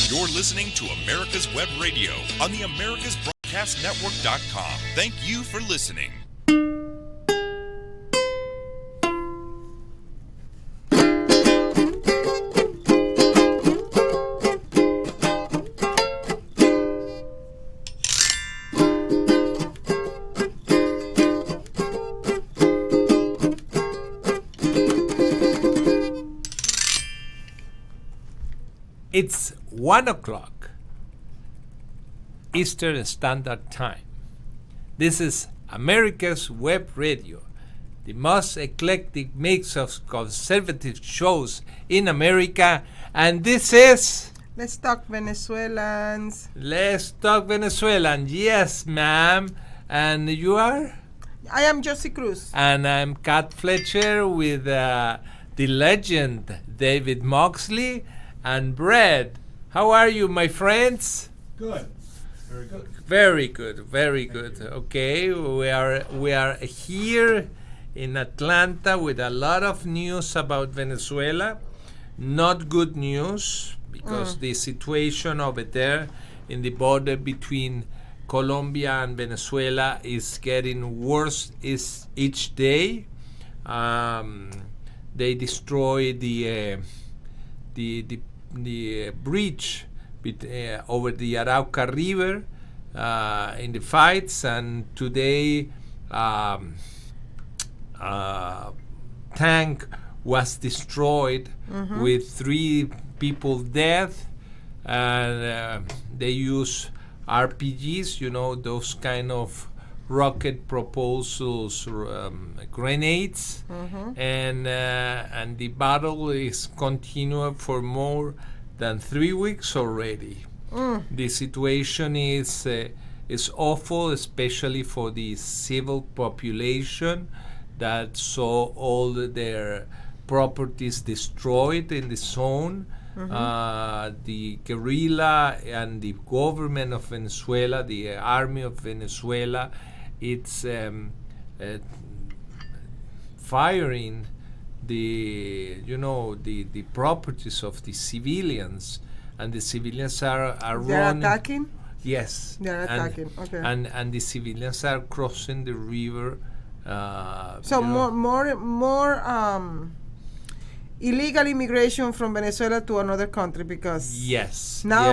You're listening to America's Web Radio on the AmericasBroadcastNetwork.com. Thank you for listening. It's 1 o'clock Eastern Standard Time. This is America's Web Radio, the most eclectic mix of conservative shows in America. And this is... Let's Talk Venezuelans. Let's Talk Venezuelan. Yes, ma'am. And you are? I am Johsie Cruz. And I'm Cat Fletcher with the legend David Moxley. And Brad, how are you, my friends? Good. Very good. Very good. Very good. Okay, we are here in Atlanta with a lot of news about Venezuela. Not good news because the situation over there in the border between Colombia and Venezuela is getting worse each day. They destroyed the bridge over the Arauca River in the fights, and today tank was destroyed with 3 people dead, and they use RPGs, you know, those kind of rocket propulsors, grenades, and the battle is continuing for more than 3 weeks already. The situation is awful, especially for the civil population that saw all their properties destroyed in the zone. The guerrilla and the government of Venezuela, the army of Venezuela, it's firing the properties of the civilians, and the civilians are They're running. attacking? Yes. They're attacking, okay. And the civilians are crossing the river. So more illegal immigration from Venezuela to another country because Yes. now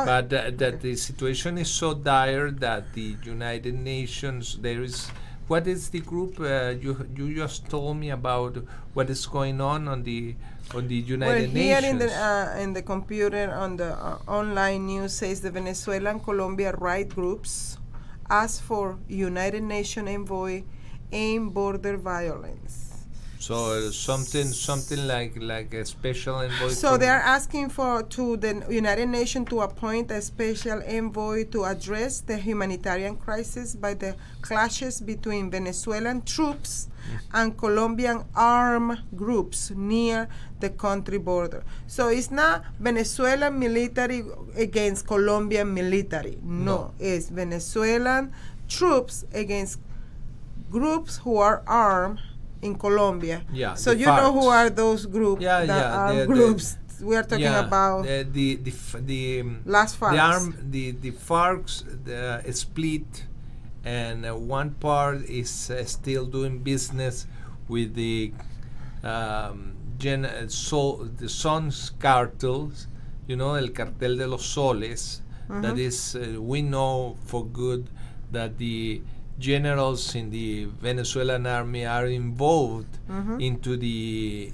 But that the situation is so dire that the United Nations, there is, what is the group you just told me about what is going on the United here Nations? in the computer on the online news says the Venezuelan Colombia right groups ask for United Nations envoy aim border violence. So something like a special envoy. So they are asking to the United Nations to appoint a special envoy to address the humanitarian crisis by the clashes between Venezuelan troops and Colombian armed groups near the country border. So it's not Venezuelan military against Colombian military. No, it's Venezuelan troops against groups who are armed in Colombia. Yeah. So you know who are those groups? Groups. We are talking about the last FARC. The FARC split, and one part is still doing business with the Sons cartels, you know, el cartel de los soles. That is, we know for good that the generals in the Venezuelan army are involved into the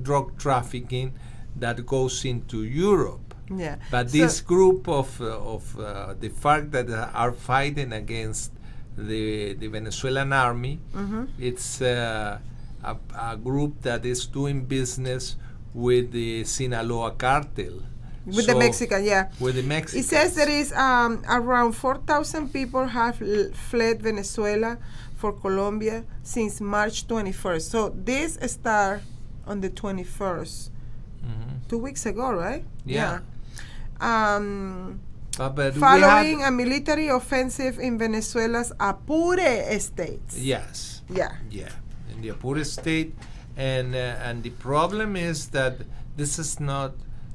drug trafficking that goes into Europe. Yeah. But this group of the FARC that are fighting against the Venezuelan army, it's a group that is doing business with the Sinaloa cartel. With the Mexican, With the Mexicans. It says there is around 4,000 people have fled Venezuela for Colombia since March 21st. So this started on the 21st, 2 weeks ago, right? Yeah. Following a military offensive in Venezuela's Apure state. Yes. Yeah. In the Apure state, and the problem is that this is not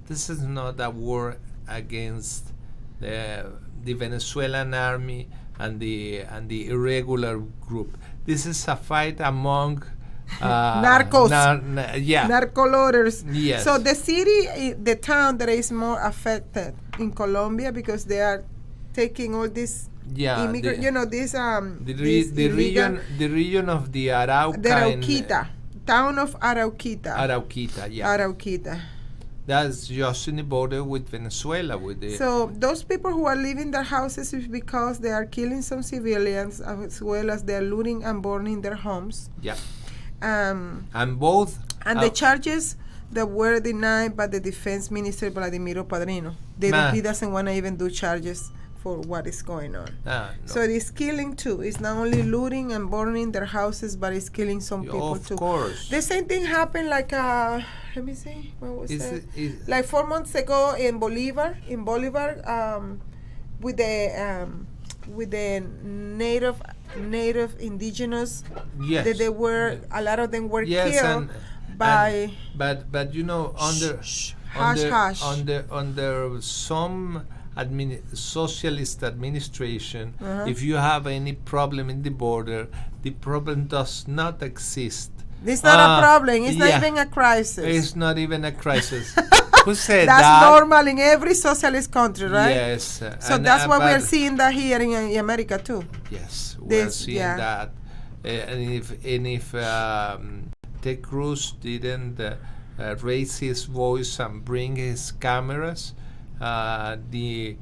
this is not a war against the Venezuelan army and the irregular group. This is a fight among Narcos. Yeah. Narco loaders. Yes. So the city, the town that is more affected in Colombia because they are taking all this immigrant, this the region of the Arauca. The Arauquita. Town of Arauquita. Arauquita, yeah. Arauquita. That's just in the border with Venezuela. So those people who are leaving their houses is because they are killing some civilians as well as they are looting and burning their homes. Yeah. And both. And the charges that were denied by the defense minister Vladimiro Padrino. He doesn't want to even do charges for what is going on. No. So it is killing too. It's not only looting and burning their houses, but it's killing some people too. Of course. The same thing happened like let me see, what was that? Like 4 months ago in Bolivar, with the native indigenous. Yes. That they were, a lot of them were yes, killed by. But under some socialist administration, if you have any problem in the border, the problem does not exist. It's not a problem. It's not even a crisis. It's not even a crisis. Who said that's that? That's normal in every socialist country, right? Yes. So that's why we are seeing that here in America too. Yes, we are seeing that. And if Ted Cruz didn't raise his voice and bring his cameras, the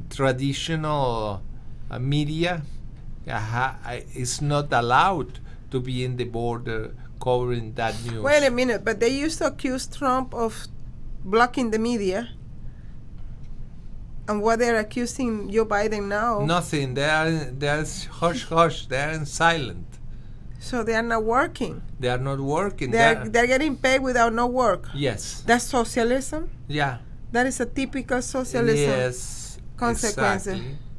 traditional media is not allowed to be in the border covering that news. Wait a minute, but they used to accuse Trump of blocking the media. And what they're accusing Joe Biden now? Nothing. They're hush. They're silent. So they are not working. They are not working. They're getting paid without no work. Yes. That's socialism? Yeah. That is a typical socialism. Yes. Consequence.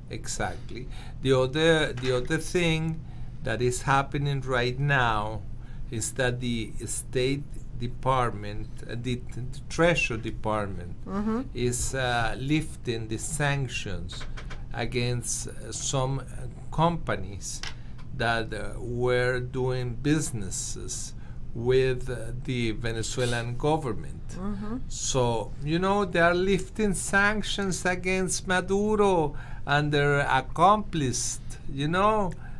Exactly. The other thing that is happening right now is that the State Department, the Treasury Department, is lifting the sanctions against some companies that were doing businesses with the Venezuelan government. So, they are lifting sanctions against Maduro and their accomplices,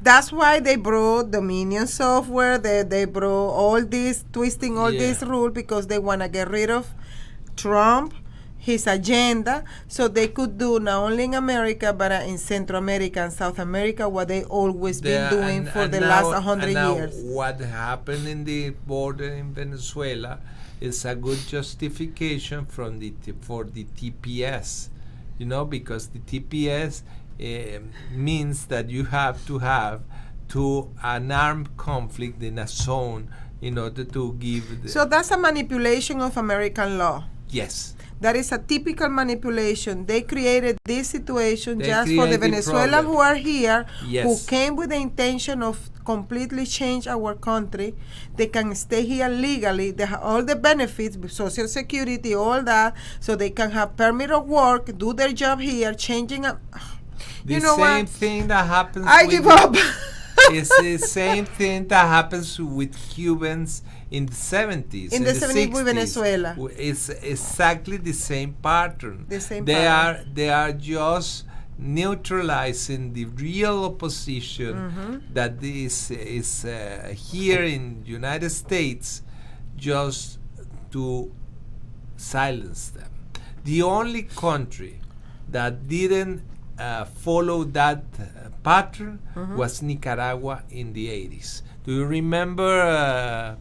That's why they brought Dominion software, they brought all this, twisting all this rule because they want to get rid of Trump, his agenda, so they could do not only in America, but in Central America and South America, what they always been doing for the last 100 years. What happened in the border in Venezuela is a good justification for the TPS, because the TPS means that you have to have an armed conflict in a zone in order to give. So that's a manipulation of American law. Yes. That is a typical manipulation. They created this situation just for the Venezuelans who are here, who came with the intention of completely change our country. They can stay here legally. They have all the benefits, Social Security, all that, so they can have permit of work, do their job here, changing up. The same thing that happens. I give up. It's the same thing that happens with Cubans in the 70s. In the 70s with Venezuela. It's exactly the same pattern. They are just neutralizing the real opposition that is here in the United States, just to silence them. The only country that didn't follow that pattern was Nicaragua in the 80s. Do you remember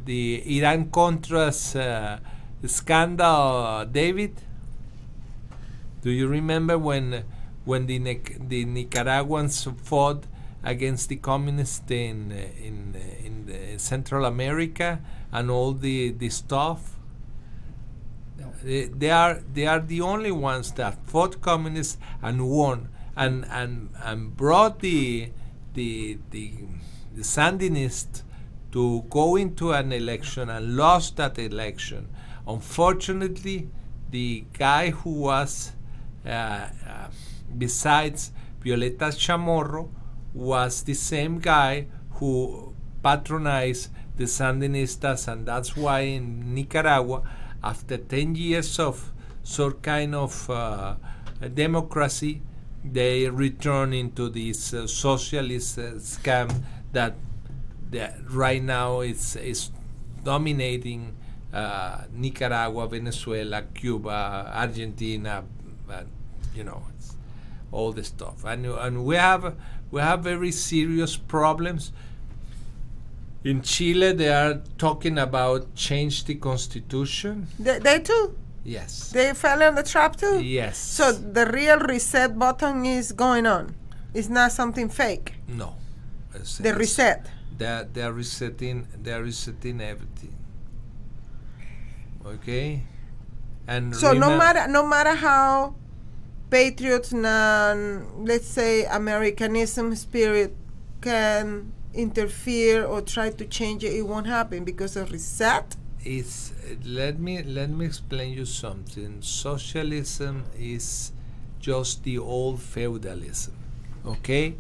the Iran-Contras scandal, David? Do you remember when the Nicaraguans fought against the communists in Central America and all the stuff? They are the only ones that fought communists and won and brought the Sandinists to go into an election and lost that election Unfortunately, the guy who was besides Violeta Chamorro was the same guy who patronized the Sandinistas, and that's why in Nicaragua, after 10 years of some kind of democracy, they return into this socialist scam that right now is dominating Nicaragua, Venezuela, Cuba, Argentina, it's all the stuff, and we have very serious problems. In Chile, they are talking about change the constitution. They too. Yes. They fell in the trap too. Yes. So the real reset button is going on. It's not something fake. No. The reset. They're resetting. They're resetting everything. Okay. And so no matter how patriots and let's say Americanism spirit can interfere or try to change it, it won't happen because of reset. Let me explain you something. Socialism is just the old feudalism. Okay.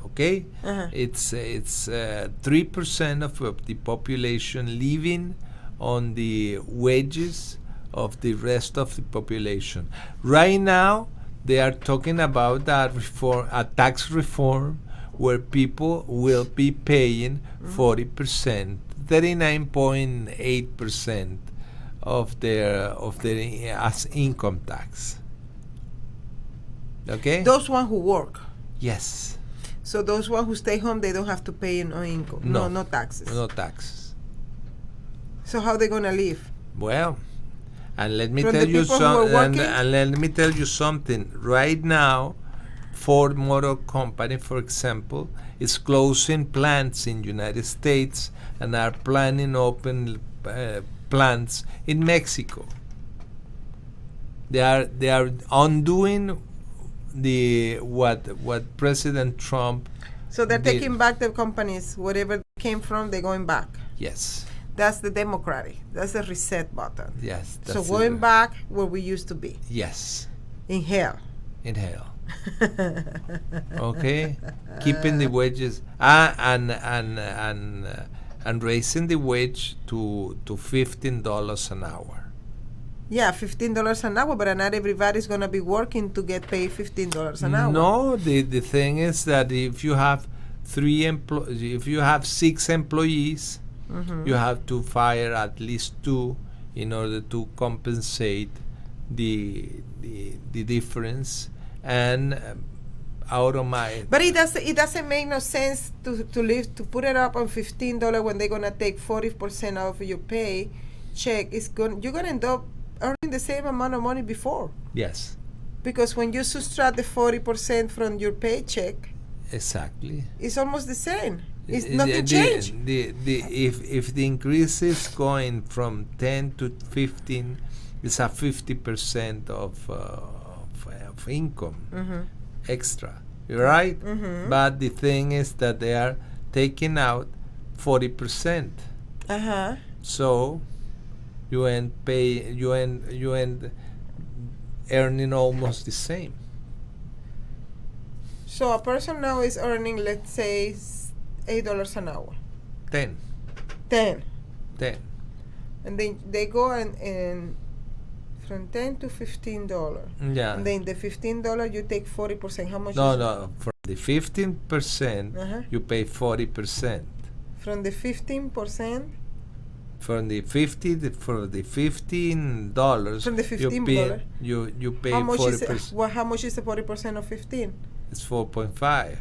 Okay. Uh-huh. It's 3% of the population living on the wages of the rest of the population. Right now, they are talking about that reform, a tax reform, where people will be paying 40%, 39.8% of their as income tax. Okay. Those one who work. Yes. So those one who stay home, they don't have to pay no income, no taxes. No taxes. So how they gonna live? Well, and let me From tell the you people who are something. working? And let me tell you something. Right now, Ford Motor Company, for example, is closing plants in United States and are planning open plants in Mexico. They are undoing what President Trump. So they're did. taking back the companies, wherever they came from, they're going back. Yes. That's the democratic. That's the reset button. Yes. So that's going it. back where we used to be. Yes. In hell. In hell. Okay, keeping the wages and raising the wage to $15 an hour. Yeah, $15 an hour, but not everybody's gonna be working to get paid $15 an hour. No, the thing is that if you have if you have 6 employees, you have to fire at least 2 in order to compensate the difference. And out of my. But it doesn't make no sense to put it up on $15 when they're gonna take 40% of your pay check. You're gonna end up earning the same amount of money before. Yes. Because when you subtract the 40% from your paycheck, exactly, it's almost the same. It's nothing changed. If the increase is going from 10 to 15, it's a 50% of income extra, right? But the thing is that they are taking out 40%. So you end earning almost the same. So a person now is earning, let's say, $8 an hour. 10. 10. And then they go and from $10 to $15. Yeah. And then the $15 you take 40%. How much? No. From the 15%, you pay 40%. From the 15%. From the $15. From the $15. You pay 40%. How much is the 40% of 15? It's 4.5.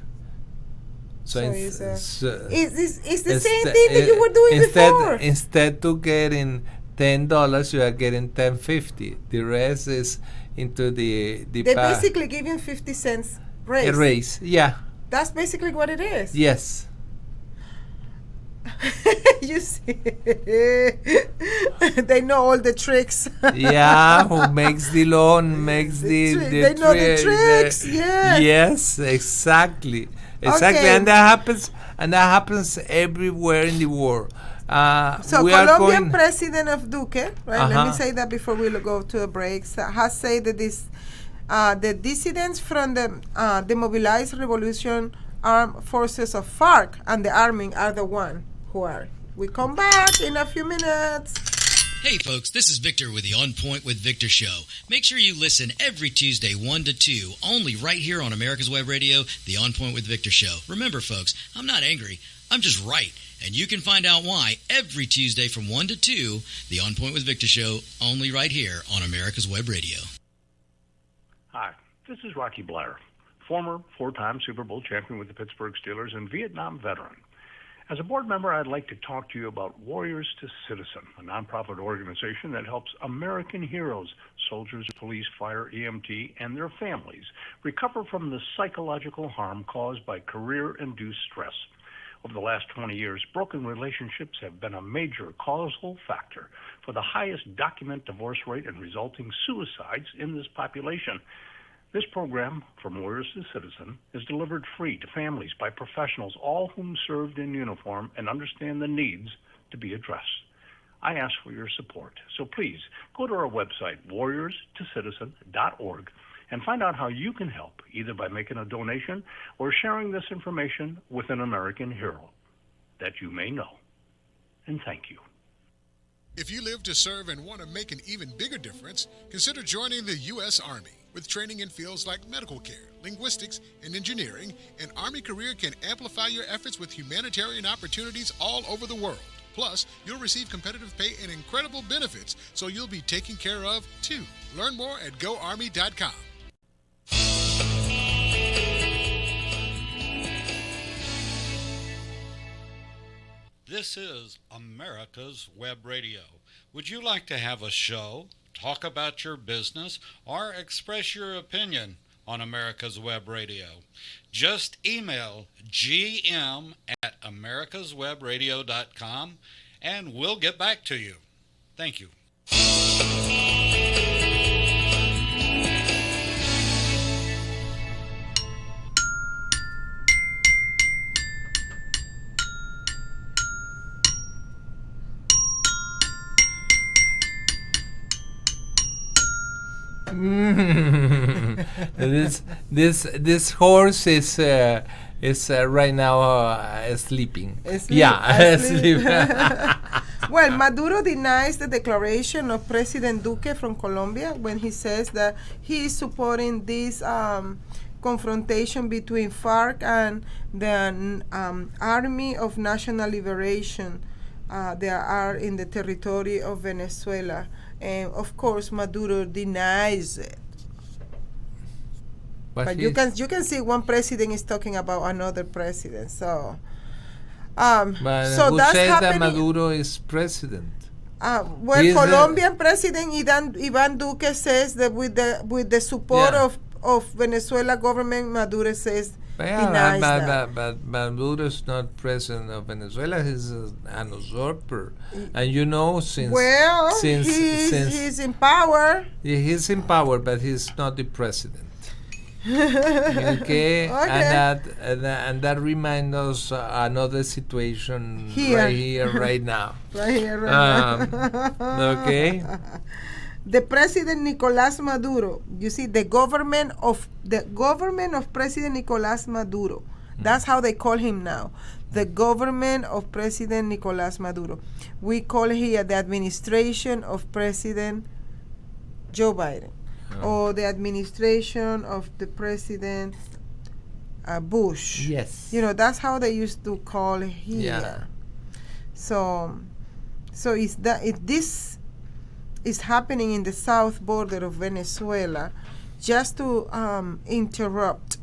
So it's the same thing that you were doing before. Instead to getting $10, you are getting $10.50. The rest is into the. They basically give you 50 cents raise. A raise, yeah. That's basically what it is. Yes. You see, they know all the tricks. Yeah, who makes the loan makes the they know the tricks. Yeah. Yes, exactly. Okay. And that happens everywhere in the world. So we are Colombian going. President of Duque, right? Let me Uh-huh. say that before we go to a break. Has said that the dissidents from the demobilized revolution armed forces of FARC and the army are the one who are. We come back in a few minutes. Hey folks, this is Victor with the On Point with Victor show. Make sure you listen every Tuesday 1 to 2, only right here on America's Web Radio, the On Point with Victor show. Remember folks, I'm not angry, I'm just right. And you can find out why every Tuesday from 1 to 2, the On Point with Victor show, only right here on America's Web Radio. Hi, this is Rocky Blair, former 4-time Super Bowl champion with the Pittsburgh Steelers and Vietnam veteran. As a board member, I'd like to talk to you about Warriors to Citizen, a nonprofit organization that helps American heroes, soldiers, police, fire, EMT, and their families recover from the psychological harm caused by career-induced stress. Over the last 20 years, broken relationships have been a major causal factor for the highest documented divorce rate and resulting suicides in this population. This program, From Warriors to Citizen, is delivered free to families by professionals, all whom served in uniform and understand the needs to be addressed. I ask for your support, so please go to our website, warriorstocitizen.org, and find out how you can help, either by making a donation or sharing this information with an American hero that you may know. And thank you. If you live to serve and want to make an even bigger difference, consider joining the U.S. Army. With training in fields like medical care, linguistics, and engineering, an Army career can amplify your efforts with humanitarian opportunities all over the world. Plus, you'll receive competitive pay and incredible benefits, so you'll be taken care of, too. Learn more at GoArmy.com. This is America's Web Radio. Would you like to have a show, talk about your business, or express your opinion on America's Web Radio? Just email gm@americaswebradio.com and we'll get back to you. Thank you. This horse is right now sleeping. Sleeping. Well, Maduro denies the declaration of President Duque from Colombia when he says that he is supporting this confrontation between FARC and the Army of National Liberation that are in the territory of Venezuela. And of course, Maduro denies it. But you can see one president is talking about another president. So, but so who that's says happening. that Maduro is president? Colombian President Ivan Duque says that with the support of Venezuela government, Maduro says denies that. But Maduro is not president of Venezuela. He's an usurper, and you know since he's in power. He's in power, but he's not the president. Okay. And that reminds us another situation right here, right now. Okay. The President Nicolás Maduro. You see, the government of President Nicolás Maduro. That's how they call him now. The government of President Nicolás Maduro. We call here the administration of President Joe Biden. Or the administration of the President Bush. Yes. You know, that's how they used to call here. Yeah. So if this is happening in the south border of Venezuela, just to interrupt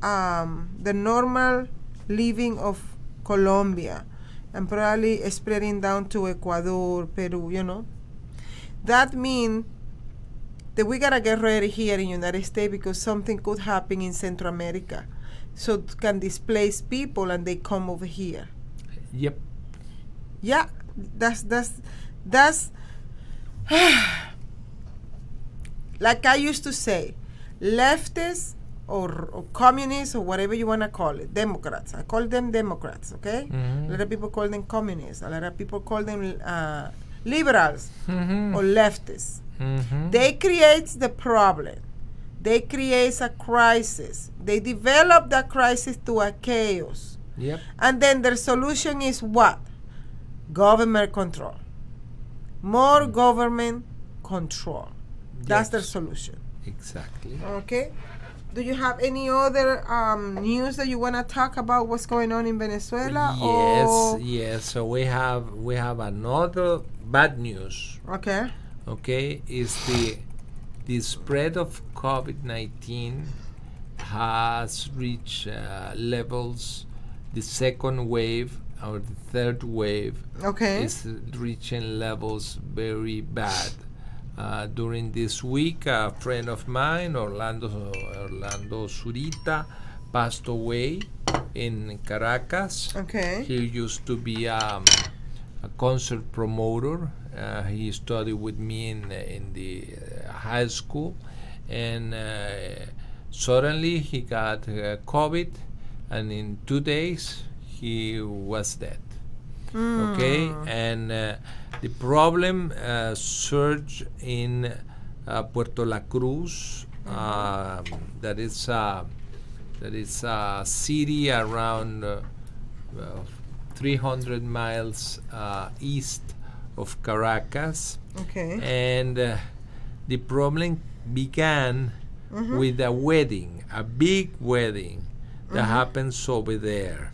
the normal living of Colombia and probably spreading down to Ecuador, Peru, you know. That means that we gotta get ready here in the United States because something could happen in Central America. So it can displace people and they come over here. Yep. Yeah, that's like I used to say, leftists or communists or whatever you want to call it, Democrats. I call them Democrats, okay? A lot of people call them communists. A lot of people call them liberals or leftists. They create the problem. They create a crisis. They develop that crisis to a chaos. Yep. And then their solution is what? Government control. More government control. That's their solution. Exactly. Okay. Do you have any other news that you want to talk about? What's going on in Venezuela? Yes. So we have another bad news. Okay. Okay, is the spread of COVID-19 has reached levels. The second wave or the third wave is reaching levels very bad. During this week, a friend of mine, Orlando Zurita, passed away in Caracas. Okay. He used to be a concert promoter. He studied with me in the high school, and suddenly he got COVID, and in 2 days he was dead. Okay, and the problem surged in Puerto La Cruz. That is a city around 300 miles east of Caracas. Okay. And the problem began with a wedding, a big wedding that happens over there.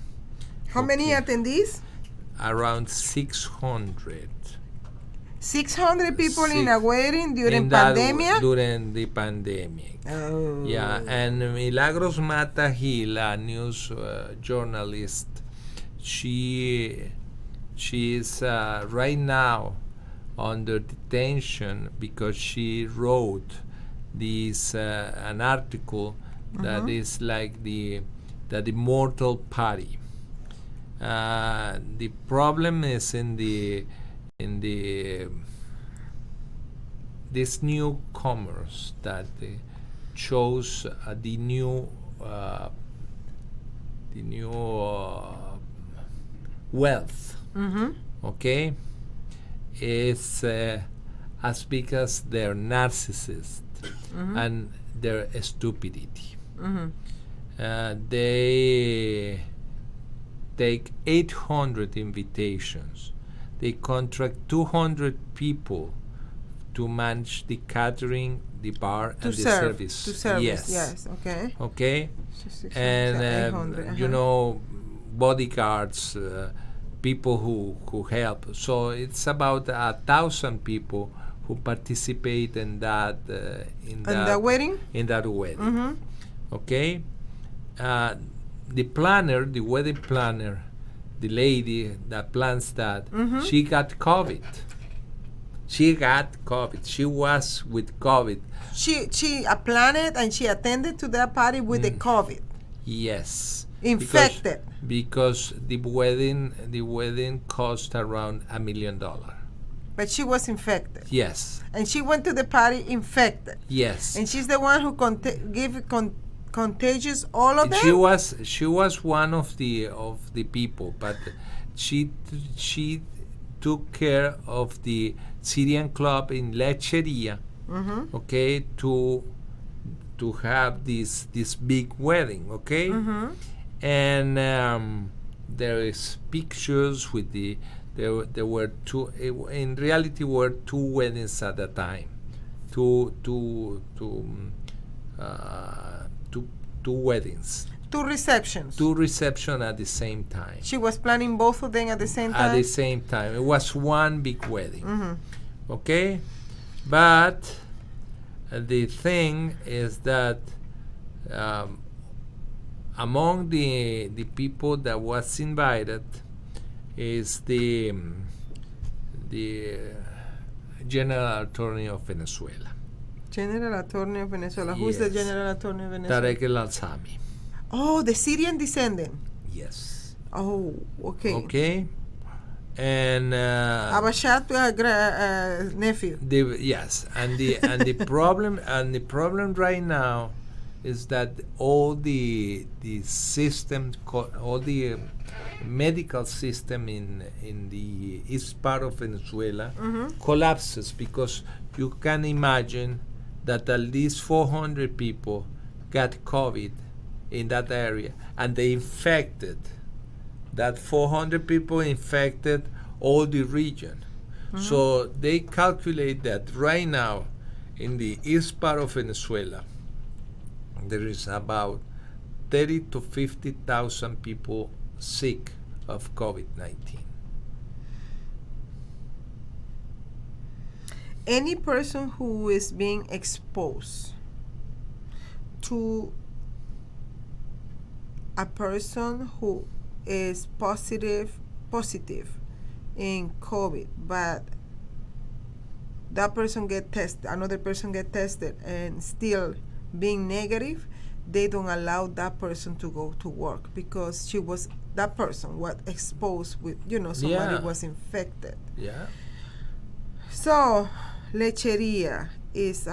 How many attendees? Around 600. 600 people in a wedding during pandemic? During the pandemic. Oh. Yeah, and Milagros Mata Gil, a news journalist, she is right now under detention because she wrote this an article that is like the immortal party. The problem is in these newcomers that chose the new wealth. Okay, it's as big as their narcissist and their stupidity. They take 800 invitations. They contract 200 people to manage the catering, the bar, and the service. To service, yes. Okay. Okay. So And 800, you know, bodyguards, people who help. So it's about 1,000 people who participate in that wedding. In that wedding. Okay. The planner, the wedding planner, the lady that plans that, she got COVID. She was with COVID. She planned it and she attended to that party with the COVID. Yes. Infected. Because the wedding cost around $1 million. But she was infected. Yes. And she went to the party infected. Yes. And she's the one who contagious all of them. She was one of the people, but she took care of the Syrian club in Lecheria. Okay, to have this big wedding. Okay, and there is pictures with there were two. In reality, were two weddings at a time. Two weddings. Two receptions. Two receptions at the same time. She was planning both of them at the same time? At the same time. It was one big wedding. Okay? But the thing is that among the people that was invited is the General Attorney of Venezuela. General Attorney of Venezuela. Who's the General Attorney of Venezuela? Tarek El-Alzami. Oh, the Syrian descendant. Yes. Oh, okay. Okay. And Abashad nephew. Yes, and the problem right now is that all the system, all the medical system in the east part of Venezuela collapses, because you can imagine that at least 400 people got COVID in that area, and they infected. That 400 people infected all the region. So they calculate that right now in the east part of Venezuela, there is about 30 to 50,000 people sick of COVID-19. Any person who is being exposed to a person who is positive in COVID, but that person get tested, another person get tested, and still being negative, they don't allow that person to go to work, because that person was exposed with, somebody was infected. Yeah. So, lecheria is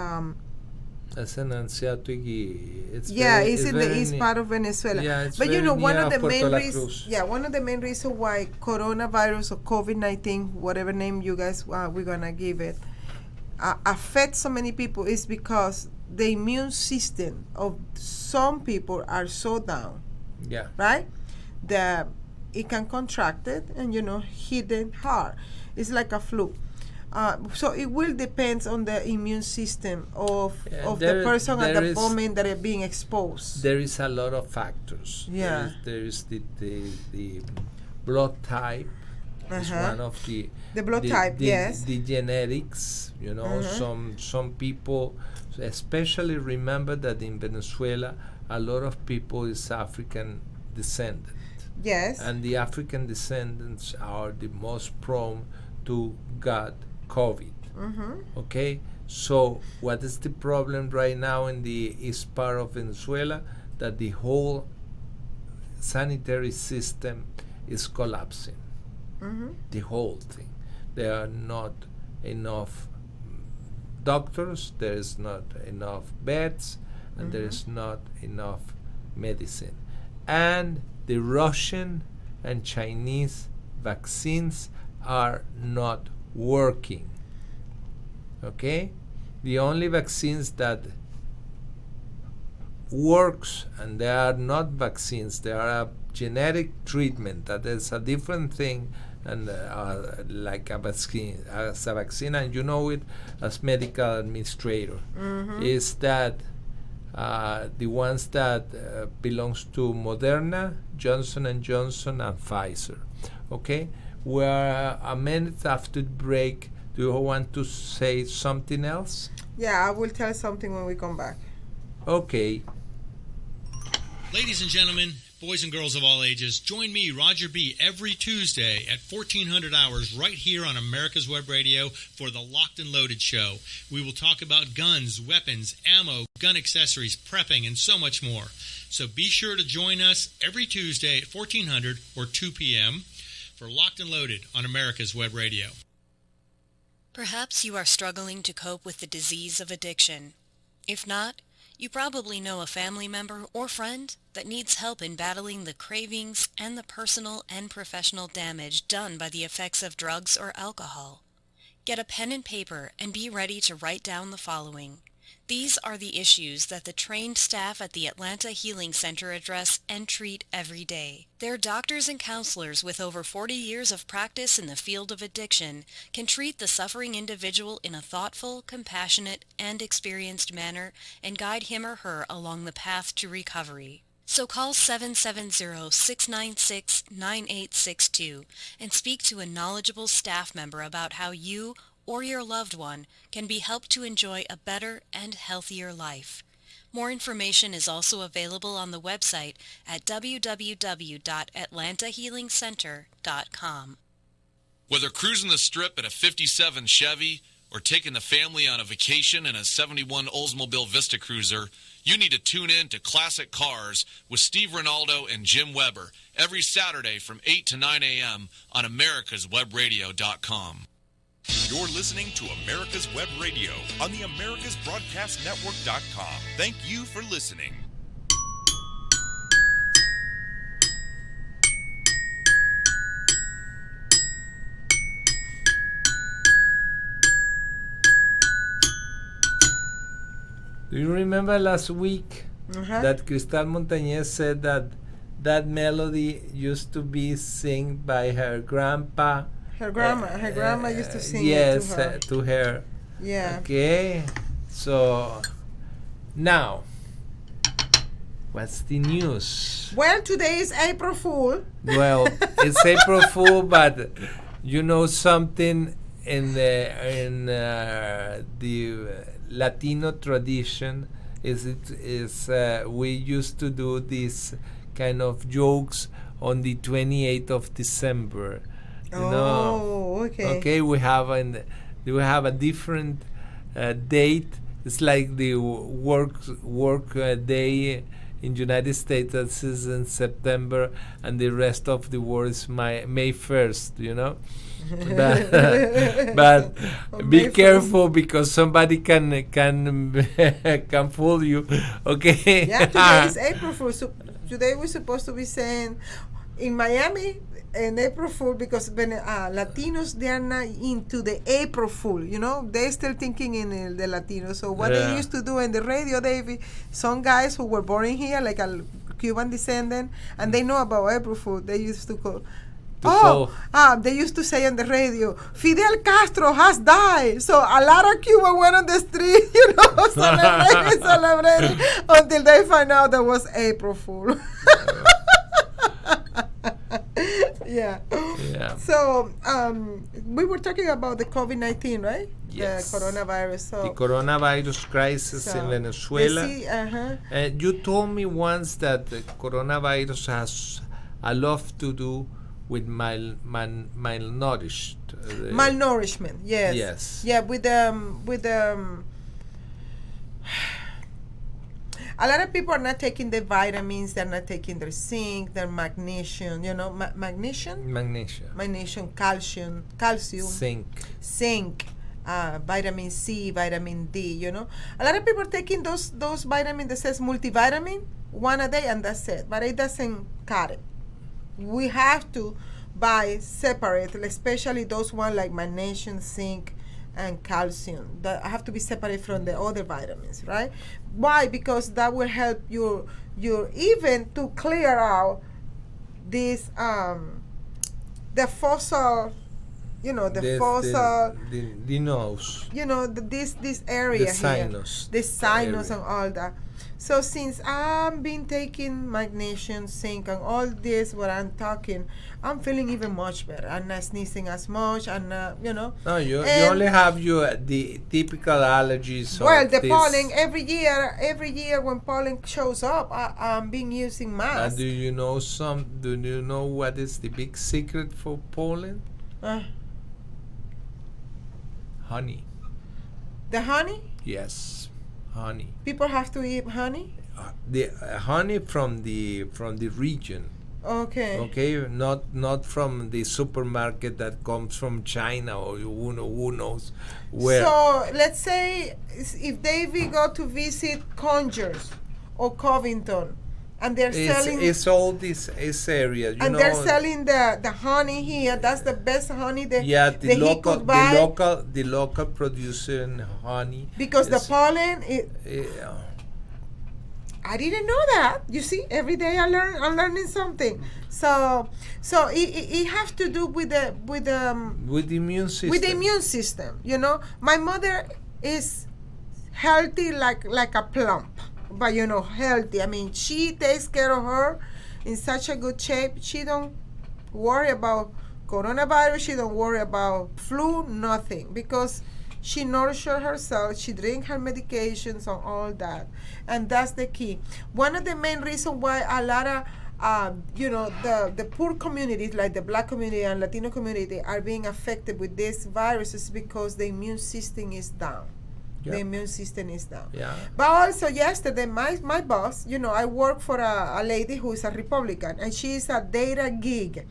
That's an Asiatic. it's in the east part of Venezuela. Yeah, it's but very one near of the Puerto main La reasons, Cruz. one of the main reasons why coronavirus or COVID-19, whatever name you guys we're gonna give it, affects so many people is because the immune system of some people are so down, Yeah. right? That it can contract it and hit them hard. It's like a flu. So it will depend on the immune system of the person at the moment that are being exposed. There is a lot of factors. Yeah. There is the blood type. Is one of the blood type, yes. The genetics, some people, especially remember that in Venezuela a lot of people is African descendant. Yes. And the African descendants are the most prone to get COVID. Okay? So what is the problem right now in the east part of Venezuela? That the whole sanitary system is collapsing. The whole thing. There are not enough doctors, there is not enough beds, and there is not enough medicine. And the Russian and Chinese vaccines are not working. Okay? The only vaccines that works, and they are not vaccines, they are a genetic treatment, that is a different thing, and like a vaccine, as a vaccine, and you know it as medical administrator, is that the ones that belongs to Moderna, Johnson & Johnson, and Pfizer. Okay? We're a minute after the break. Do you want to say something else? Yeah, I will tell something when we come back. Okay. Ladies and gentlemen, boys and girls of all ages, join me, Roger B., every Tuesday at 1400 hours right here on America's Web Radio for the Locked and Loaded Show. We will talk about guns, weapons, ammo, gun accessories, prepping, and so much more. So be sure to join us every Tuesday at 1400 or 2 p.m. for Locked and Loaded on America's Web Radio. Perhaps you are struggling to cope with the disease of addiction. If not, you probably know a family member or friend that needs help in battling the cravings and the personal and professional damage done by the effects of drugs or alcohol. Get a pen and paper and be ready to write down the following. These are the issues that the trained staff at the Atlanta Healing Center address and treat every day. Their doctors and counselors with over 40 years of practice in the field of addiction can treat the suffering individual in a thoughtful, compassionate, and experienced manner and guide him or her along the path to recovery. So call 770-696-9862 and speak to a knowledgeable staff member about how you or your loved one can be helped to enjoy a better and healthier life. More information is also available on the website at www.atlantahealingcenter.com. Whether cruising the strip in a 57 Chevy or taking the family on a vacation in a 71 Oldsmobile Vista Cruiser, you need to tune in to Classic Cars with Steve Ronaldo and Jim Weber every Saturday from 8 to 9 a.m. on americaswebradio.com. You're listening to America's Web Radio on the AmericasBroadcastNetwork.com. Thank you for listening. Do you remember last week that Cristal Montañez said that melody used to be sung by her grandpa? Her grandma used to sing yes, it to her. Yeah. Okay. So now, what's the news? Well, today is April Fool. Well, it's April Fool, but you know something in the Latino tradition is we used to do these kind of jokes on the 28th of December. You know? Okay. Okay, we have a different date. It's like the work day in United States that is in September, and the rest of the world is May 1st. You know. but be careful because somebody can fool you. Okay. Yeah, today is April Fool. So today we're supposed to be saying in Miami an April Fool because Latinos, they are not into the April Fool. You know, they're still thinking in the Latinos. So what they used to do in the radio, David, some guys who were born here, like a Cuban descendant, and they know about April Fool. They used to call. They used to say on the radio, Fidel Castro has died. So a lot of Cubans went on the street, you know, celebrating until they find out that was April Fool. Yeah. So we were talking about the COVID-19, right? Yes. The coronavirus. So the coronavirus crisis in Venezuela. You told me once that the coronavirus has a lot to do with malnourished. Malnourishment, yes. Yes. Yeah, with a lot of people are not taking the vitamins, they're not taking their zinc, their magnesium, you know, magnesium, calcium, zinc, vitamin C, vitamin D, you know. A lot of people are taking those vitamins that says multivitamin, one a day, and that's it. But it doesn't cut it. We have to buy separate, especially those one like magnesium, zinc, and calcium. That have to be separate from the other vitamins, right? Why? Because that will help your even to clear out this the fossil, you know, the nose, you know, this area the sinus, here, the sinus and all that. So since I've been taking magnesium, zinc, and all this, what I'm talking, I'm feeling even much better. I'm not sneezing as much, and you know. No, you only have the typical allergies. Well, the pollen every year when pollen shows up, I'm being using masks. Do you know what is the big secret for pollen? Honey. The honey? Yes, honey. People have to eat honey. The honey from the region. Okay. Okay, not from the supermarket that comes from China or who knows where. So let's say if David go to visit Congers or Covington, and they're selling. It's all this area, and they're selling the honey here. That's the best honey that the local producer honey. Because the pollen. I didn't know that. You see, every day I'm learning something. So it has to do with the immune system. With the immune system, you know. My mother is healthy like a plump, but you know, healthy. I mean, she takes care of her in such a good shape. She don't worry about coronavirus. She don't worry about flu. Nothing, because she nourishes herself. She drinks her medications and all that, and that's the key. One of the main reasons why a lot of the poor communities like the Black community and Latino community are being affected with this virus is because the immune system is down. Yep. The immune system is down. Yeah. But also yesterday, my boss, you know, I work for a lady who is a Republican, and she is a data geek.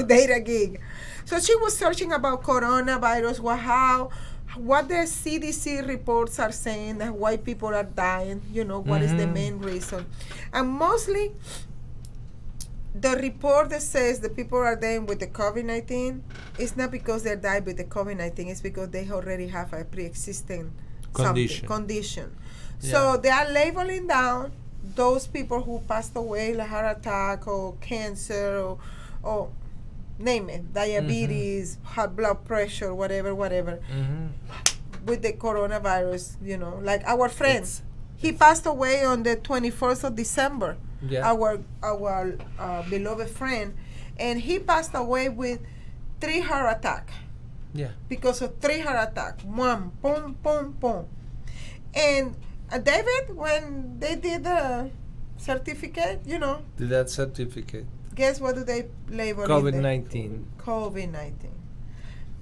data geek. So she was searching about coronavirus, what the CDC reports are saying, that why people are dying, what is the main reason. And mostly the report that says the people are dying with the COVID-19 is not because they're dying with the COVID-19, it's because they already have a pre-existing condition. Yeah. So they are labeling down those people who passed away, like heart attack or cancer or name it, diabetes, high blood pressure, whatever, with the coronavirus, like our friend. He passed away on the 21st of December, our beloved friend, and he passed away with 3 heart attacks. Yeah. Because of 3 heart attacks. One, boom, boom, boom. And David, when they did the certificate, Did that certificate? Guess what do they label? COVID-19. COVID-19.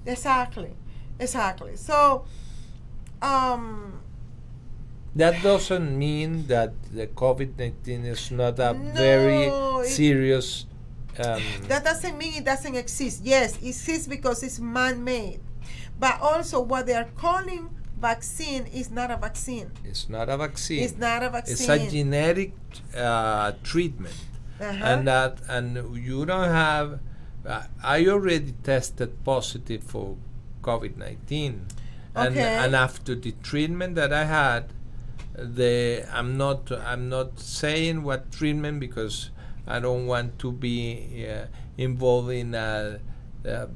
Exactly. So, that doesn't mean that the COVID-19 is not a very serious. That doesn't mean it doesn't exist. Yes, it exists because it's man-made. But also, what they are calling vaccine is not a vaccine. It's not a vaccine. It's not a vaccine. It's a genetic treatment. And you don't have. I already tested positive for COVID-19, and after the treatment that I had, I'm not saying what treatment because I don't want to be involved in a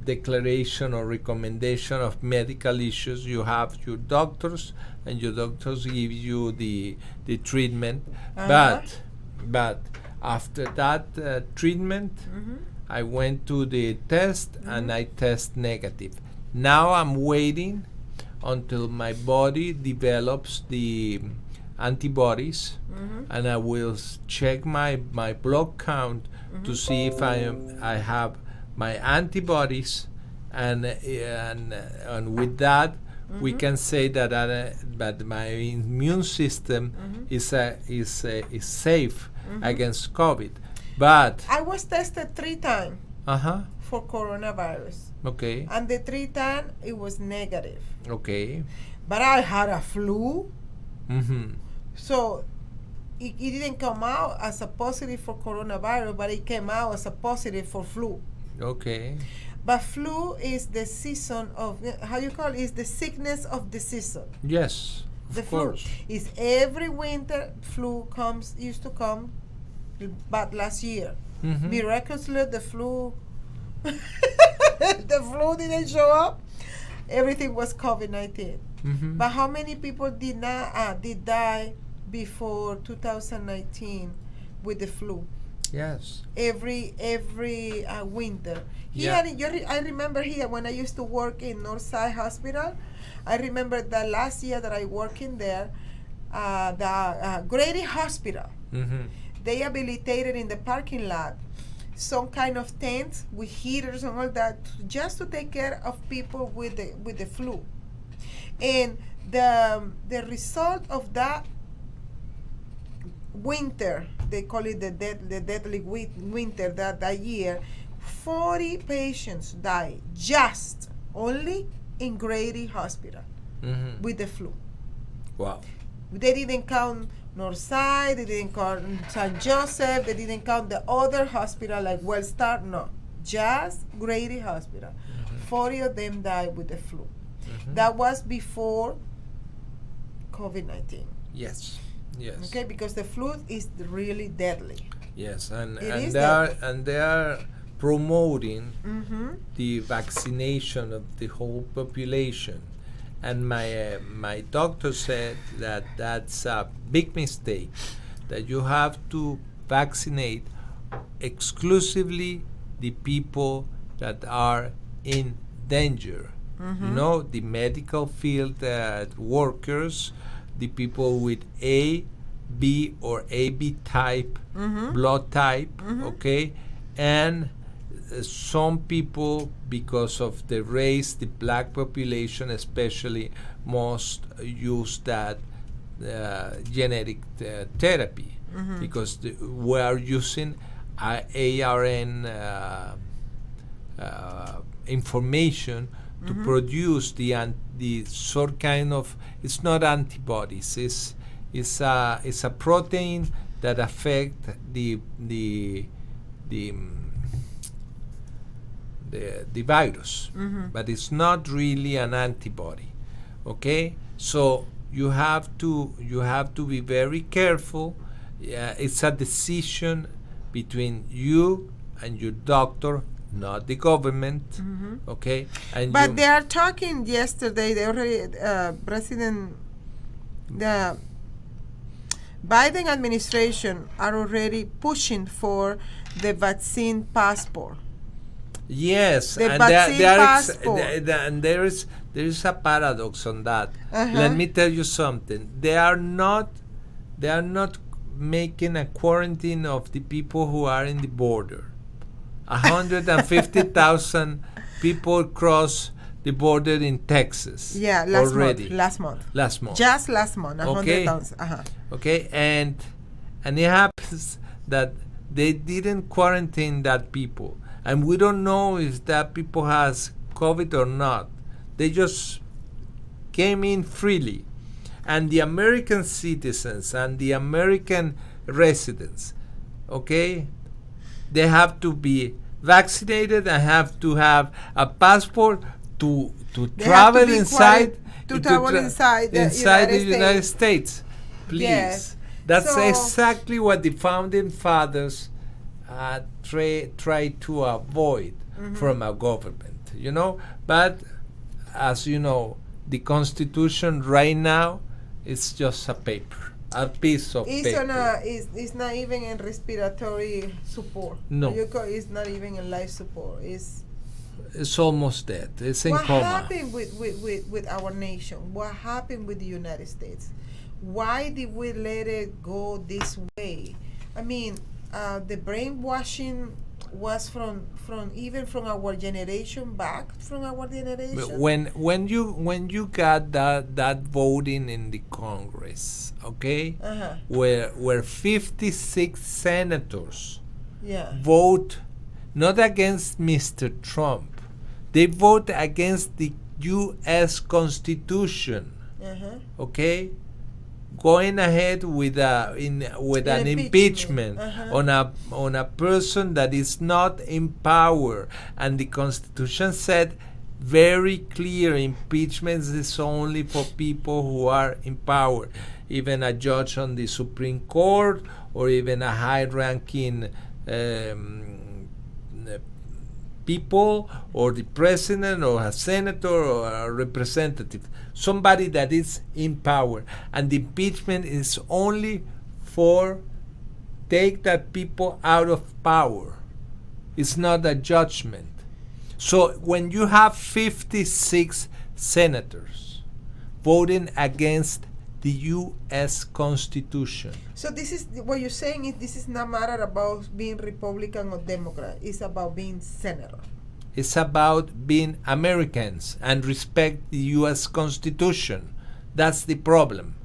declaration or recommendation of medical issues. You have your doctors, and your doctors give you the treatment. But after that treatment, I went to the test and I test negative. Now I'm waiting until my body develops the antibodies, and I will check my blood count to see if I have my antibodies, and with that we can say that my immune system is safe against COVID. But I was tested 3 times for coronavirus. Okay. And the 3 times it was negative. Okay. But I had a flu. Mm-hmm. So it didn't come out as a positive for coronavirus, but it came out as a positive for flu. Okay. But flu is the season of, how you call it? Is the sickness of the season. Yes, the of flu course. is every winter. Flu used to come, but last year, miraculously the flu didn't show up. Everything was COVID-19. But how many people did die before 2019 with the flu? Yes. Every winter. I remember here when I used to work in Northside Hospital. I remember the last year that I worked in there, the Grady Hospital. They habilitated in the parking lot some kind of tents with heaters and all that, just to take care of people with the flu. And the result of that winter, they call it the deadly winter, that year, 40 patients died just only in Grady Hospital with the flu. Wow. They didn't count Northside, they didn't count St. Joseph, they didn't count the other hospital like Wellstar, no. Just Grady Hospital. 40 of them died with the flu. That was before COVID-19. Yes. Yes. Okay, because the flu is really deadly. Yes, and they are promoting the vaccination of the whole population, and my doctor said that that's a big mistake, that you have to vaccinate exclusively the people that are in danger. You know, the medical field workers, the people with A, B, or AB type blood type, okay, and some people, because of the race, the black population especially, must use that genetic therapy because we are using ARN information to produce the sort kind of, it's not antibodies, it's a protein that affect the virus, but it's not really an antibody. Okay, so you have to be very careful. It's a decision between you and your doctor, not the government. Okay, but they are talking yesterday. They already the Biden administration are already pushing for the vaccine passport. Yes, The and vaccine passport. and there is a paradox on that. Let me tell you something. They are not making a quarantine of the people who are in the border. 150,000 people cross the border in Texas. Yeah, already. Last month. Just last month. Okay. 100,000. Okay, and it happens that they didn't quarantine that people, and we don't know if that people has COVID or not. They just came in freely, and the American citizens and the American residents, okay, they have to be vaccinated and have to have a passport to travel inside the United States. Please. Yes. That's So- exactly what the founding fathers tried to avoid from a government, But as you know, the Constitution right now is just a paper, a piece of paper. It's not even in respiratory support. No. It's not even in life support. It's almost dead. It's in what coma. happened with our nation? What happened with the United States? Why did we let it go this way? I mean, the brainwashing was from our generation back from our generation. When you got that voting in the Congress, okay, where 56 senators vote not against Mr. Trump, they vote against the U.S. Constitution, okay, going ahead with an impeachment on a person that is not in power, and the Constitution said very clear, impeachment is only for people who are in power, even a judge on the Supreme Court or even a high-ranking people, or the president, or a senator, or a representative, somebody that is in power. And the impeachment is only for take that people out of power. It's not a judgment. So when you have 56 senators voting against the U.S. Constitution. So this is what you're saying is this is not matter about being Republican or Democrat. It's about being senator. It's about being Americans and respect the U.S. Constitution. That's the problem.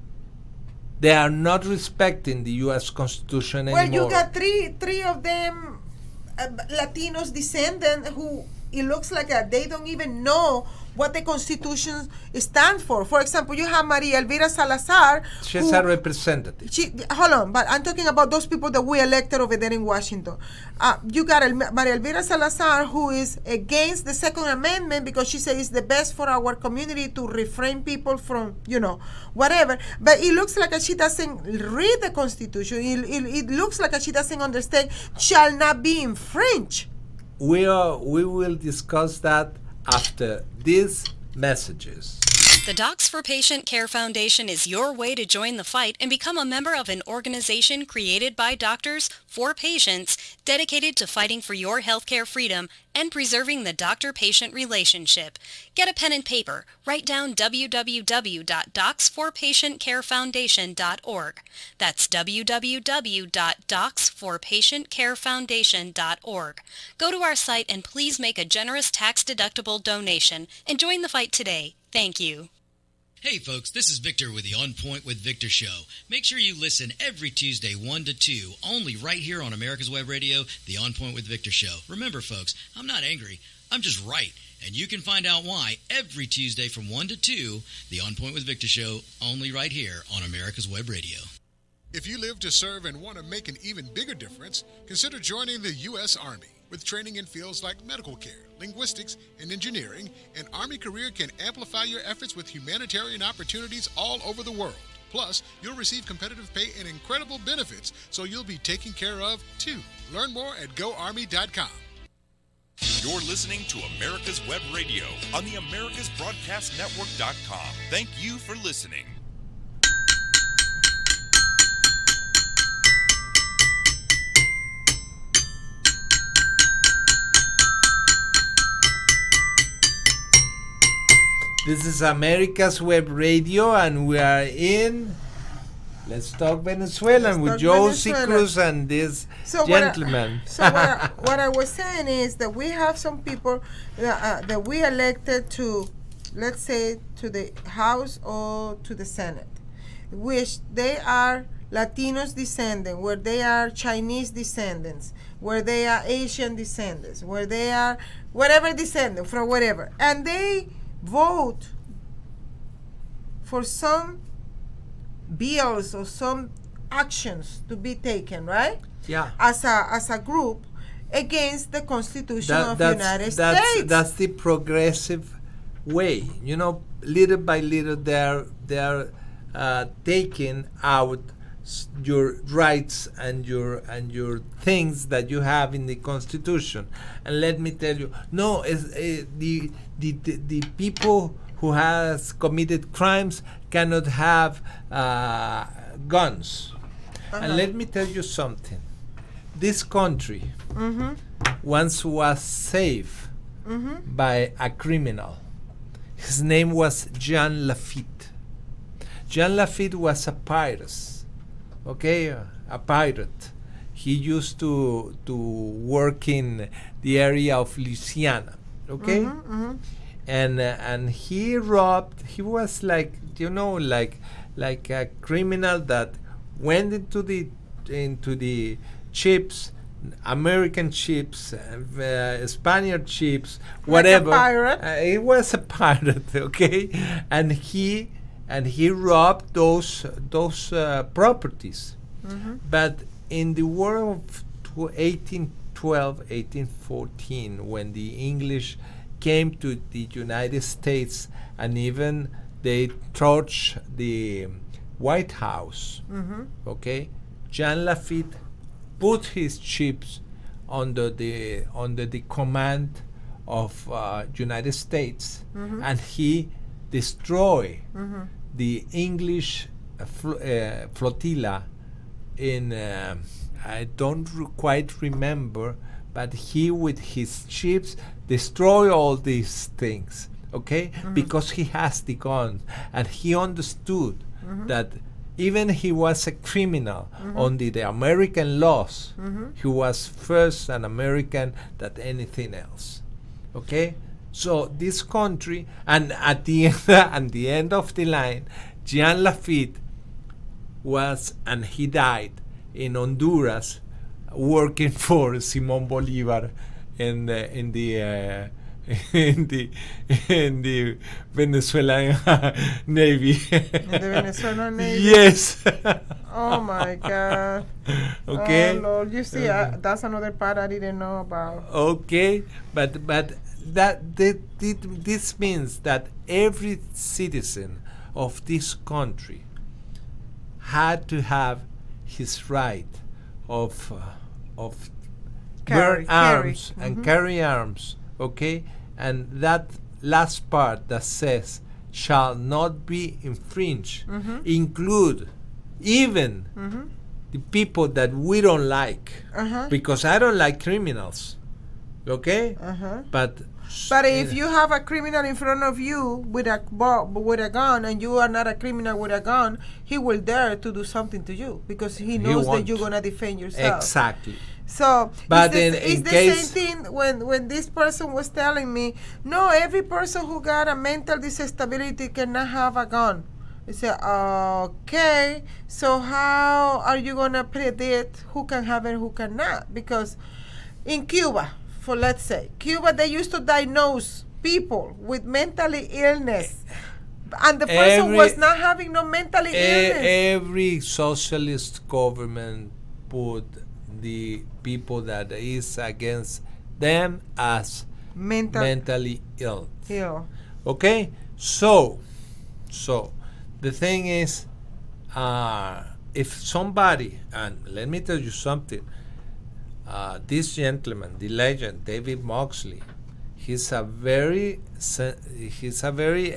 They are not respecting the U.S. Constitution anymore. Well, you got three of them Latinos descendant who it looks like they don't even know what the Constitution stands for. For example, you have Maria Elvira Salazar. She's a representative. Hold on, but I'm talking about those people that we elected over there in Washington. You got Maria Elvira Salazar, who is against the Second Amendment because she says it's the best for our community to refrain people from, whatever. But it looks like she doesn't read the Constitution. It looks like she doesn't understand shall not be infringed. We will discuss that after these messages. The Docs for Patient Care Foundation is your way to join the fight and become a member of an organization created by doctors for patients dedicated to fighting for your healthcare freedom and preserving the doctor-patient relationship. Get a pen and paper. Write down www.docsforpatientcarefoundation.org. That's www.docsforpatientcarefoundation.org. Go to our site and please make a generous tax-deductible donation and join the fight today. Thank you. Hey folks, this is Victor with the On Point with Victor show. Make sure you listen every Tuesday 1 to 2, only right here on America's Web Radio, the On Point with Victor show. Remember folks, I'm not angry, I'm just right. And you can find out why every Tuesday from 1 to 2, the On Point with Victor show, only right here on America's Web Radio. If you live to serve and want to make an even bigger difference, consider joining the U.S. Army. With training in fields like medical care, linguistics, and engineering, an Army career can amplify your efforts with humanitarian opportunities all over the world. Plus, you'll receive competitive pay and incredible benefits, so you'll be taken care of, too. Learn more at GoArmy.com. You're listening to America's Web Radio on the AmericasBroadcastNetwork.com. Thank you for listening. This is America's Web Radio, and we are in Let's Talk Venezuelan with Johsie, Cruz, and this gentleman. What I was saying is that we have some people that we elected to, let's say, to the House or to the Senate, which they are Latinos descendants, where they are Chinese descendants, where they are Asian descendants, where they are whatever descendant from whatever, and they vote for some bills or some actions to be taken, right? Yeah. As a group against the Constitution of the United States. That's the progressive way. You know, little by little, they're taking out your rights and your things that you have in the Constitution. And let me tell you, no, the people who has committed crimes cannot have guns. And let me tell you something. This country once was saved by a criminal. His name was Jean Lafitte. Jean Lafitte was a pirate. Okay, a pirate. He used to work in the area of Louisiana. Okay, and he robbed. He was like like a criminal that went into the ships, American ships, Spaniard ships, whatever. Like a pirate. He was a pirate. Okay, and he robbed those properties. But in the war of 1812, 1814, when the English came to the United States and even they torched the White House, Jean Lafitte put his ships under the command of United States, and he destroyed the English flotilla in I don't quite remember, but he with his ships destroy all these things, because he has the guns, and he understood that even he was a criminal under the American laws, he was first an American than anything else. So this country, and at the end of the line, Jean Lafitte and he died in Honduras, working for Simon Bolivar in the Venezuelan Navy. In the Venezuelan Navy. Yes. Oh my God. Okay. Oh Lord, you see, that's another part I didn't know about. Okay, but this means that every citizen of this country had to have his right of bear arms and carry arms, and that last part that says shall not be infringed include even the people that we don't like, because I don't like criminals, but if you have a criminal in front of you with a gun, and you are not a criminal with a gun, he will dare to do something to you because he knows that you're gonna defend yourself. Exactly. So, but it's the same thing when this person was telling me, no, every person who got a mental disability cannot have a gun. I said, okay, so how are you gonna predict who can have and who cannot? Because in Cuba, for let's say Cuba, they used to diagnose people with mentally illness, and the person was not having no mentally illness. Every socialist government put the people that is against them as mentally ill. Yeah. Okay, so the thing is, if somebody, and let me tell you something, this gentleman, the legend David Moxley, he's a very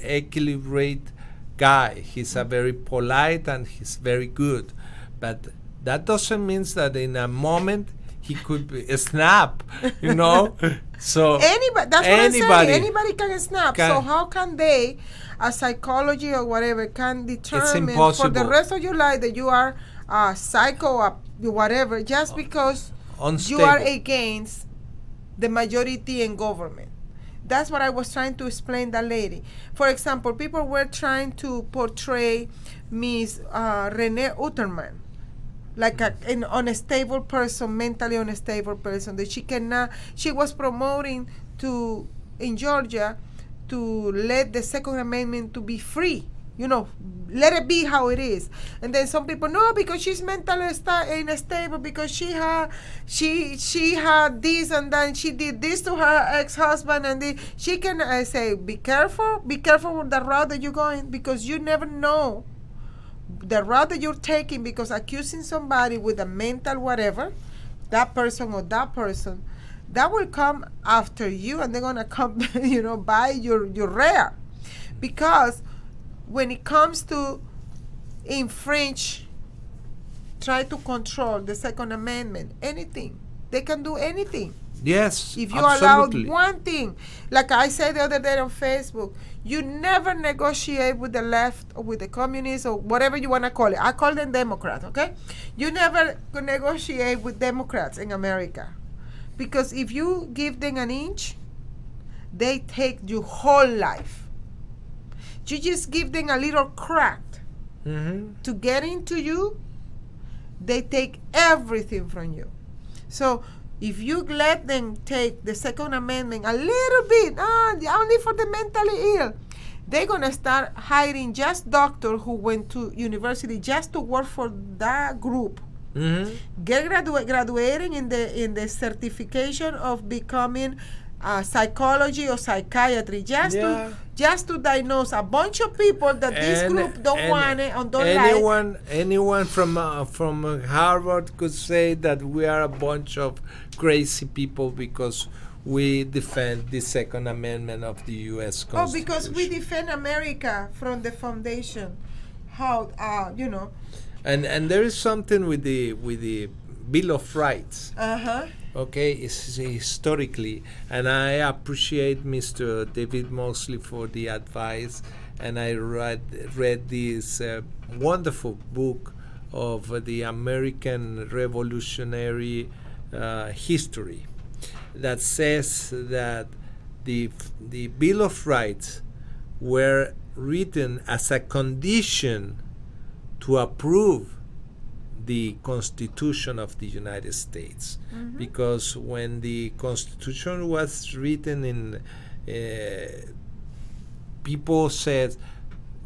equilibrated guy. He's a very polite and he's very good, but that doesn't mean that in a moment he could be snap, you know. So anybody, that's what I'm saying. Anybody can snap. So how can they, a psychology or whatever, can determine for the rest of your life that you are psycho or whatever just because unstable. You are against the majority in government? That's what I was trying to explain that lady. For example, people were trying to portray Miss Renee Utterman like an unstable person, mentally unstable person, that she was promoting in Georgia to let the Second Amendment to be free, let it be how it is. And then some people, no, because she's mentally unstable, because she had this and then she did this to her ex-husband, and she can, I say, be careful with the route that you're going, because you never know the route that you're taking, because accusing somebody with a mental whatever, that person, that will come after you, and they're gonna come, buy your rare. Because when it comes to try to control the Second Amendment, anything, they can do anything. Yes, if you absolutely. allow one thing, like I said the other day on Facebook, you never negotiate with the left or with the communists or whatever you want to call it. I call them Democrats, okay? You never negotiate with Democrats in America, because if you give them an inch, they take your whole life. You just give them a little crack to get into you, they take everything from you. So if you let them take the Second Amendment a little bit, only for the mentally ill, they're going to start hiring just doctors who went to university just to work for that group. Get graduating in the certification of becoming psychology or psychiatry, just to diagnose a bunch of people that this group don't want it and don't like. Anyone from Harvard could say that we are a bunch of crazy people because we defend the Second Amendment of the U.S. Constitution. Oh, because we defend America from the foundation. How And there is something with the Bill of Rights. Okay, it's historically, and I appreciate Mr. David Moxley for the advice, and I read this wonderful book of the American Revolutionary history that says that the Bill of Rights were written as a condition to approve the Constitution of the United States, because when the Constitution was written people said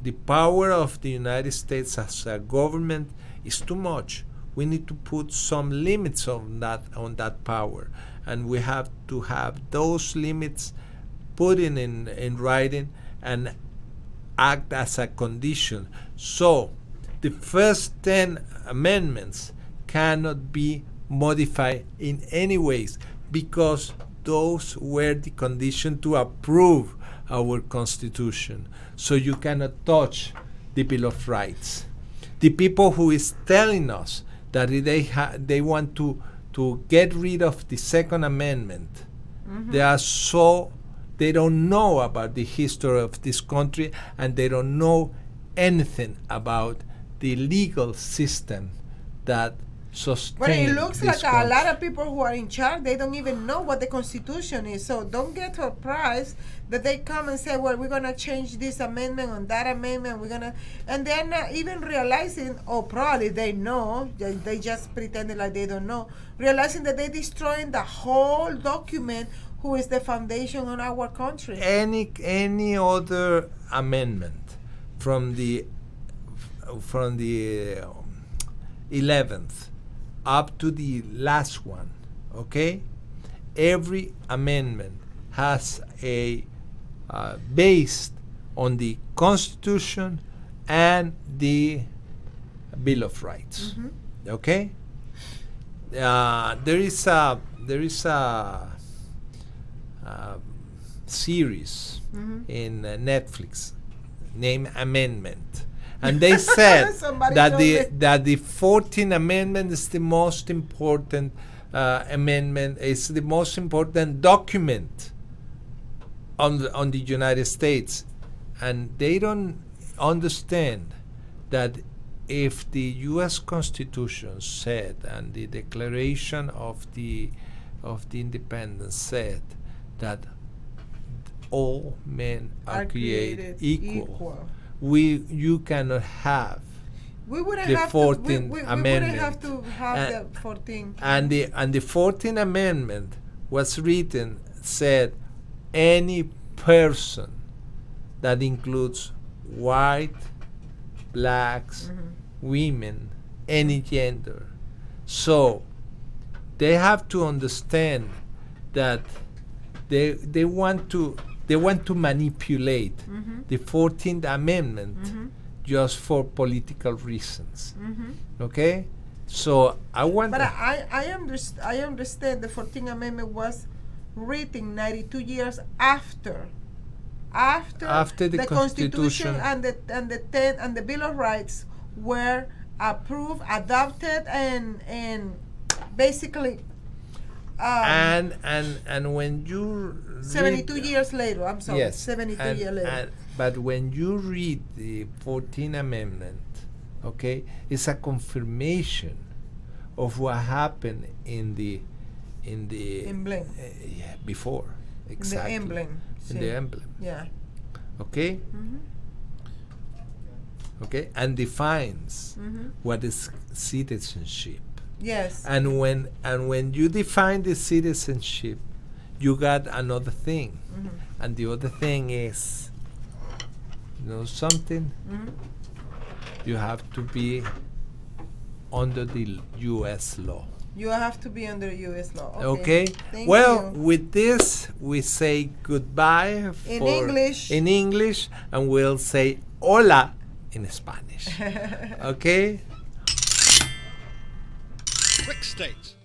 the power of the United States as a government is too much. We need to put some limits on that power, and we have to have those limits put in writing and act as a condition. So the first 10 amendments cannot be modified in any ways, because those were the condition to approve our Constitution. So you cannot touch the Bill of Rights. The people who is telling us that they want to get rid of the Second Amendment, they don't know about the history of this country, and they don't know anything about the legal system that sustain But it looks this like a country. lot of people who are in charge, they don't even know what the Constitution is. So don't get surprised that they come and say, well, we're going to change this amendment on that amendment. We're going to, and they're not even realizing, or probably they know, they just pretending like they don't know, realizing that they're destroying the whole document, who is the foundation on our country. Any other amendment from the 11th up to the last one, okay? Every amendment has a based on the Constitution and the Bill of Rights, okay? There is a series in Netflix named Amendment. And they said that the 14th Amendment is the most important amendment. It's the most important document on the United States, and they don't understand that if the U.S. Constitution said and the Declaration of the Independence said that all men are created equal. You cannot have We wouldn't the have 14th to, we Amendment. wouldn't have to have the 14th. And the 14th Amendment was written, said any person that includes white, blacks, women, any gender. So they have to understand that they want to manipulate the 14th Amendment just for political reasons. Okay? So I want. But I understand the 14th Amendment was written 92 years after the Constitution and the Bill of Rights were approved, adopted, and basically. And when you 72 years later, I'm sorry, yes, 72 years later. But when you read the 14th Amendment, okay, it's a confirmation of what happened in the emblem. Before, exactly. The emblem. In the emblem. Yeah. Okay. Okay, and defines what is citizenship. Yes. And when you define the citizenship, you got another thing, and the other thing is, you know something, you have to be under the U.S. law. You have to be under U.S. law. Okay. Thank Well, you. with this, we say goodbye In English. In English, and we'll say hola in Spanish. Okay. Quick States.